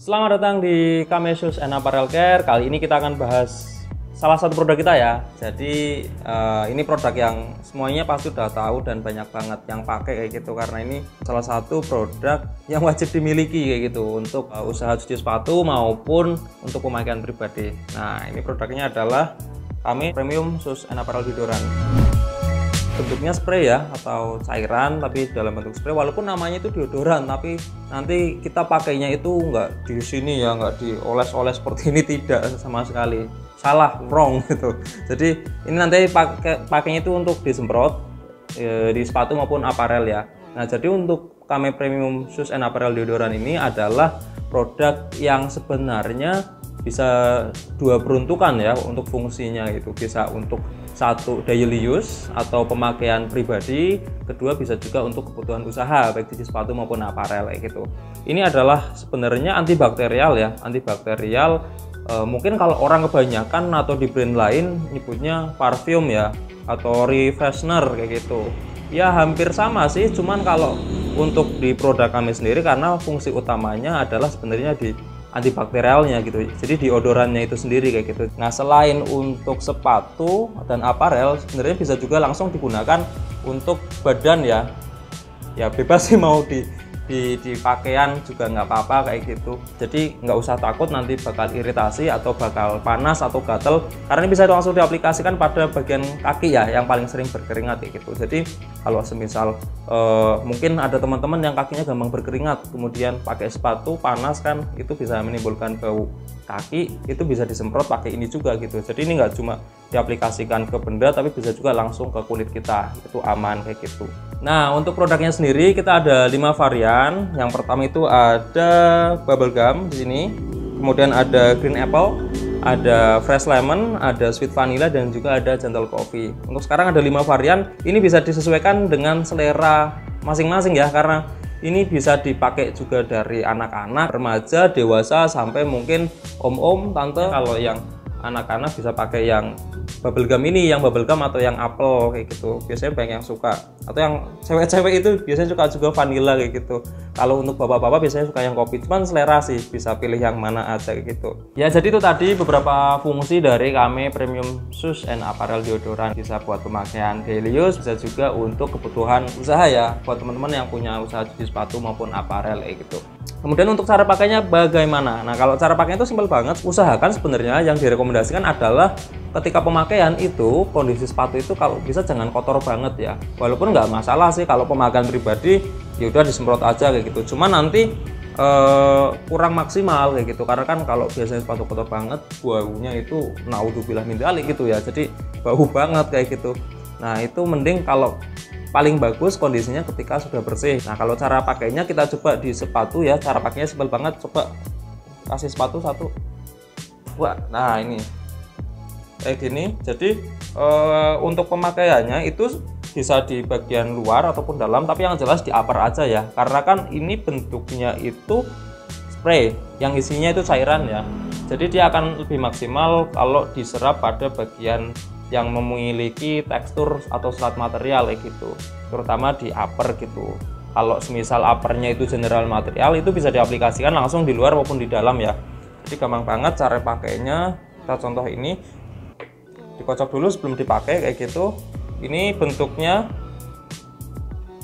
Selamat datang di Kame Shoes and Apparel Care. Kali ini kita akan bahas salah satu produk kita ya. Jadi ini produk yang semuanya pasti udah tahu dan banyak banget yang pakai kayak gitu, karena ini salah satu produk yang wajib dimiliki kayak gitu untuk usaha cuci sepatu maupun untuk pemakaian pribadi. Nah, ini produknya adalah Kame Premium Shoes and Apparel Deodorant. Bentuknya spray ya, atau cairan tapi dalam bentuk spray, walaupun namanya itu deodoran, tapi nanti kita pakainya itu nggak di sini ya, nggak dioles-oles seperti ini, tidak sama sekali, salah, wrong gitu. Jadi ini nanti pakainya itu untuk disemprot di sepatu maupun aparel ya. Nah, jadi untuk Kame Premium Shoes and Apparel Deodorant ini adalah produk yang sebenarnya bisa dua peruntukan ya untuk fungsinya, itu bisa untuk satu daily use atau pemakaian pribadi, kedua bisa juga untuk kebutuhan usaha baik cuci sepatu maupun aparel kayak gitu. Ini adalah sebenarnya antibakterial ya, antibakterial. Mungkin kalau orang kebanyakan atau di brand lain nyebutnya parfum ya atau refreshener kayak gitu. Ya hampir sama sih, cuman kalau untuk di produk kami sendiri karena fungsi utamanya adalah sebenarnya di antibakterialnya gitu, jadi deodorannya itu sendiri kayak gitu. Nah, selain untuk sepatu dan aparel, sebenarnya bisa juga langsung digunakan untuk badan ya, ya bebas sih, mau di pakaian juga nggak apa-apa kayak gitu. Jadi nggak usah takut nanti bakal iritasi atau bakal panas atau gatel, karena ini bisa langsung diaplikasikan pada bagian kaki ya yang paling sering berkeringat kayak gitu. Jadi kalau semisal mungkin ada teman-teman yang kakinya gampang berkeringat, kemudian pakai sepatu panas kan, itu bisa menimbulkan bau kaki, itu bisa disemprot pakai ini juga gitu. Jadi ini nggak cuma diaplikasikan ke benda, tapi bisa juga langsung ke kulit kita, itu aman kayak gitu. Nah, untuk produknya sendiri kita ada 5 varian. Yang pertama itu ada bubble gum di sini, kemudian ada green apple, ada fresh lemon, ada sweet vanilla, dan juga ada gentle coffee. Untuk sekarang ada 5 varian. Ini bisa disesuaikan dengan selera masing-masing ya, karena ini bisa dipakai juga dari anak-anak, remaja, dewasa, sampai mungkin om-om, tante. Kalau yang anak-anak bisa pakai yang bubble gum ini, yang bubble gum atau yang apple kayak gitu. Biasanya banyak yang suka. Atau yang cewek-cewek itu biasanya suka juga vanilla kayak gitu. Kalau untuk bapak-bapak biasanya suka yang kopi. Cuman selera sih, bisa pilih yang mana aja kayak gitu. Ya, jadi itu tadi beberapa fungsi dari Kame Premium Shoes and Apparel Deodorant. Bisa buat pemakaian daily use, bisa juga untuk kebutuhan usaha ya, buat teman-teman yang punya usaha cuci sepatu maupun aparel kayak gitu. Kemudian untuk cara pakainya bagaimana? Nah, kalau cara pakainya itu simpel banget. Usahakan sebenarnya yang direkomendasikan adalah ketika pemakaian itu, kondisi sepatu itu kalau bisa jangan kotor banget ya. Walaupun nggak masalah sih kalau pemakaian pribadi, ya udah disemprot aja kayak gitu. Cuma nanti kurang maksimal kayak gitu, karena kan kalau biasanya sepatu kotor banget, baunya itu naudzubillah min dzalik gitu ya. Jadi bau banget kayak gitu. Nah, itu mending kalau paling bagus kondisinya ketika sudah bersih. Nah, kalau cara pakainya kita coba di sepatu ya. Cara pakainya simpel banget. Coba kasih sepatu satu. Wah, nah ini kayak gini. Jadi untuk pemakaiannya itu bisa di bagian luar ataupun dalam, tapi yang jelas di upper aja ya, karena kan ini bentuknya itu spray yang isinya itu cairan ya. Jadi dia akan lebih maksimal kalau diserap pada bagian yang memiliki tekstur atau serat material kayak gitu, terutama di upper gitu. Kalau semisal uppernya itu general material, itu bisa diaplikasikan langsung di luar maupun di dalam ya. Jadi gampang banget cara pakainya. Kita contoh ini, dikocok dulu sebelum dipakai kayak gitu. Ini bentuknya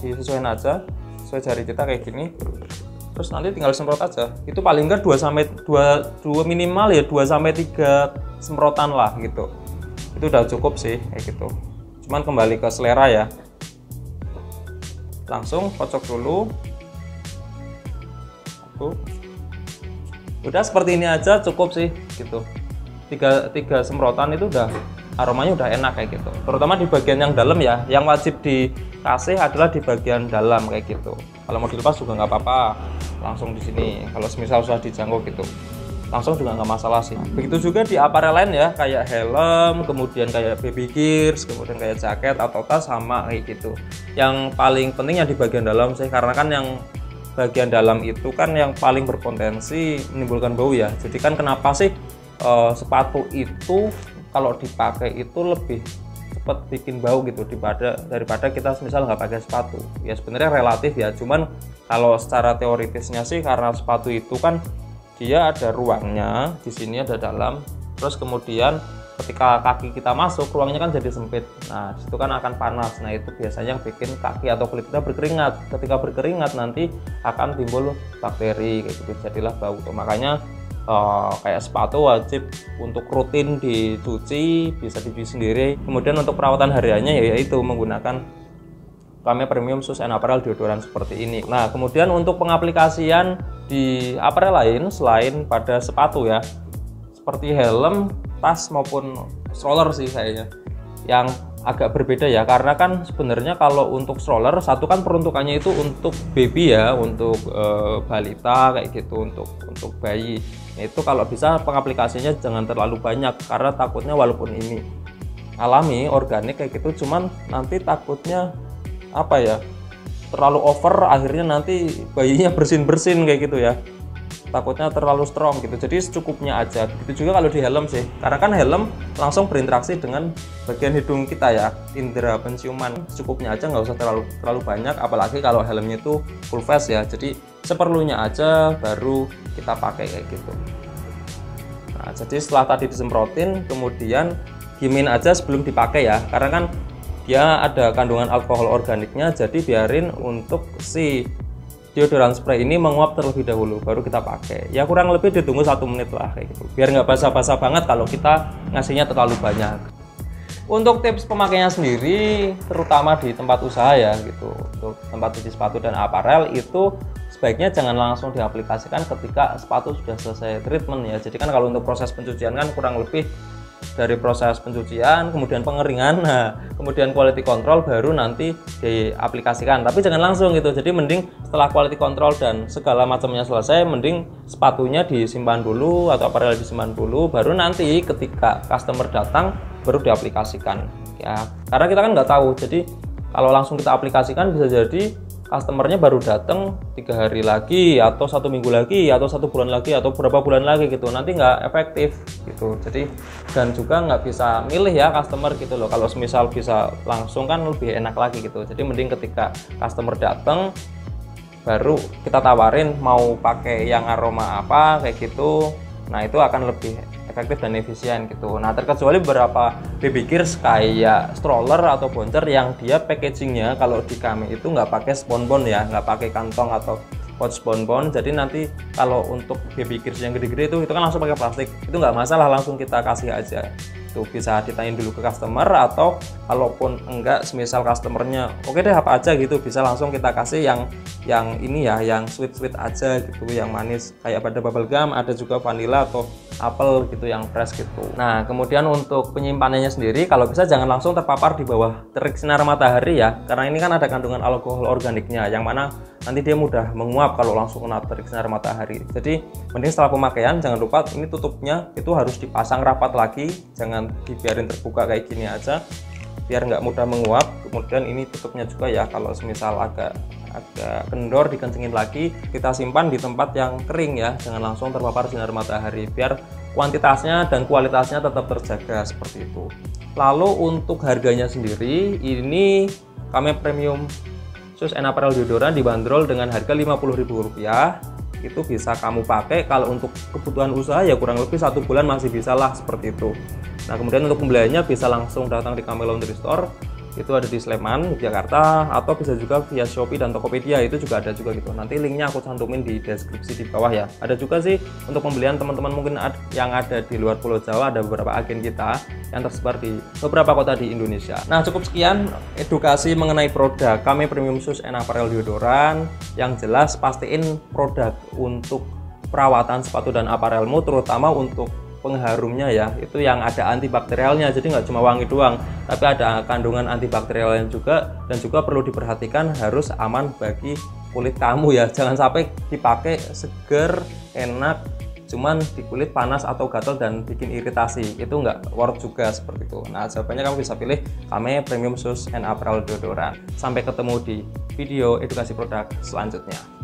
disesuaikan aja sesuai jari kita kayak gini, terus nanti tinggal semprot aja. Itu paling enggak 2 minimal ya, 2-3 semprotan lah gitu. Itu udah cukup sih kayak gitu. Cuman kembali ke selera ya. Langsung kocok dulu. Udah seperti ini aja cukup sih gitu. 3 semprotan itu udah aromanya udah enak kayak gitu. Terutama di bagian yang dalam ya. Yang wajib dikasih adalah di bagian dalam kayak gitu. Kalau mau dilepas juga nggak apa-apa. Langsung di sini. Kalau semisal sudah dijangkau gitu, langsung juga nggak masalah sih. Begitu juga di aparel lain ya, kayak helm, kemudian kayak baby gears, kemudian kayak jaket atau tas, sama kayak gitu. Yang paling penting yang di bagian dalam sih, karena kan yang bagian dalam itu kan yang paling berpotensi menimbulkan bau ya. Jadi kan kenapa sih sepatu itu kalau dipakai itu lebih cepat bikin bau gitu daripada kita misal nggak pakai sepatu. Ya sebenarnya relatif ya, cuman kalau secara teoritisnya sih karena sepatu itu kan dia ada ruangnya, di sini ada dalam, terus kemudian ketika kaki kita masuk, ruangnya kan jadi sempit. Nah, itu kan akan panas. Nah, itu biasanya bikin kaki atau kulit kita berkeringat. Ketika berkeringat nanti akan timbul bakteri kayak gitu, jadilah bau. Makanya kayak sepatu wajib untuk rutin dicuci, bisa dicuci sendiri. Kemudian untuk perawatan hariannya yaitu menggunakan Kame Premium Shoes and Apparel deodoran seperti ini. Nah, kemudian untuk pengaplikasian di apparel lain selain pada sepatu ya, seperti helm, tas maupun stroller sih kayaknya yang agak berbeda ya, karena kan sebenarnya kalau untuk stroller satu kan peruntukannya itu untuk baby ya, untuk balita kayak gitu, untuk bayi. Nah, itu kalau bisa pengaplikasinya jangan terlalu banyak karena takutnya walaupun ini alami organik kayak gitu, cuman nanti takutnya apa ya, terlalu over, akhirnya nanti bayinya bersin-bersin kayak gitu ya, takutnya terlalu strong gitu. Jadi secukupnya aja. Begitu juga kalau di helm sih, karena kan helm langsung berinteraksi dengan bagian hidung kita ya, indera penciuman. Secukupnya aja, nggak usah terlalu banyak, apalagi kalau helmnya itu full face ya. Jadi seperlunya aja baru kita pakai kayak gitu. Nah, jadi setelah tadi disemprotin, kemudian diemin aja sebelum dipakai ya, karena kan dia ada kandungan alkohol organiknya, jadi biarin untuk si deodoran spray ini menguap terlebih dahulu baru kita pakai. Ya kurang lebih ditunggu 1 menit lah kayak gitu, biar nggak basah-basah banget kalau kita ngasihnya terlalu banyak. Untuk tips pemakainya sendiri, terutama di tempat usaha ya gitu, untuk tempat cuci sepatu dan apparel itu sebaiknya jangan langsung diaplikasikan ketika sepatu sudah selesai treatment ya. Jadi kan kalau untuk proses pencucian kan kurang lebih dari proses pencucian, kemudian pengeringan, nah kemudian quality control baru nanti diaplikasikan. Tapi jangan langsung gitu. Jadi mending setelah quality control dan segala macamnya selesai, mending sepatunya disimpan dulu atau apparel disimpan dulu, baru nanti ketika customer datang baru diaplikasikan ya. Karena kita kan nggak tahu. Jadi kalau langsung kita aplikasikan bisa jadi customernya baru datang 3 hari lagi atau 1 minggu lagi atau 1 bulan lagi atau berapa bulan lagi gitu, nanti nggak efektif gitu. Jadi dan juga nggak bisa milih ya customer gitu loh. Kalau semisal bisa langsung kan lebih enak lagi gitu. Jadi mending ketika customer datang baru kita tawarin mau pakai yang aroma apa kayak gitu. Nah, itu akan lebih efektif dan efisien gitu. Nah, terkecuali beberapa baby gears kayak stroller atau boncer yang dia packagingnya kalau di kami itu nggak pakai spons ya, nggak pakai kantong atau pouch spons. Jadi nanti kalau untuk baby gears yang gede-gede itu kan langsung pakai plastik, itu nggak masalah, langsung kita kasih aja. Itu bisa ditanyain dulu ke customer, atau kalaupun enggak, semisal customernya oke deh apa aja gitu, bisa langsung kita kasih yang ini ya, yang sweet aja gitu, yang manis kayak pada bubble gum, ada juga vanilla atau apel gitu yang fresh gitu. Nah, kemudian untuk penyimpanannya sendiri kalau bisa jangan langsung terpapar di bawah terik sinar matahari ya, karena ini kan ada kandungan alkohol organiknya yang mana nanti dia mudah menguap kalau langsung kena terik sinar matahari. Jadi mending setelah pemakaian jangan lupa ini tutupnya itu harus dipasang rapat lagi, jangan dibiarin terbuka kayak gini aja biar nggak mudah menguap. Kemudian ini tutupnya juga ya, kalau semisal agak kendor dikencengin lagi, kita simpan di tempat yang kering ya, jangan langsung terpapar sinar matahari biar kuantitasnya dan kualitasnya tetap terjaga seperti itu. Lalu untuk harganya sendiri, ini Kame Premium Shoes and Apparel deodoran dibanderol dengan harga Rp50.000. Itu bisa kamu pakai kalau untuk kebutuhan usaha ya kurang lebih 1 bulan masih bisa lah seperti itu. Nah, kemudian untuk pembeliannya bisa langsung datang di Kame Laundry Store, itu ada di Sleman, Jakarta, atau bisa juga via Shopee dan Tokopedia, itu juga ada juga gitu. Nanti linknya aku cantumin di deskripsi di bawah ya. Ada juga sih untuk pembelian teman-teman mungkin yang ada di luar Pulau Jawa, ada beberapa agen kita yang tersebar di beberapa kota di Indonesia. Nah, cukup sekian edukasi mengenai produk Kame Premium Shoes and Apparel deodoran. Yang jelas pastiin produk untuk perawatan sepatu dan apparelmu, terutama untuk pengharumnya ya, itu yang ada antibakterialnya. Jadi nggak cuma wangi doang, tapi ada kandungan antibakterialnya juga, dan juga perlu diperhatikan harus aman bagi kulit kamu ya. Jangan sampai dipakai seger, enak, cuman di kulit panas atau gatal dan bikin iritasi, itu nggak worth juga seperti itu. Nah, jawabannya kamu bisa pilih Kame Premium Shoes and Apparel deodoran. Sampai ketemu di video edukasi produk selanjutnya.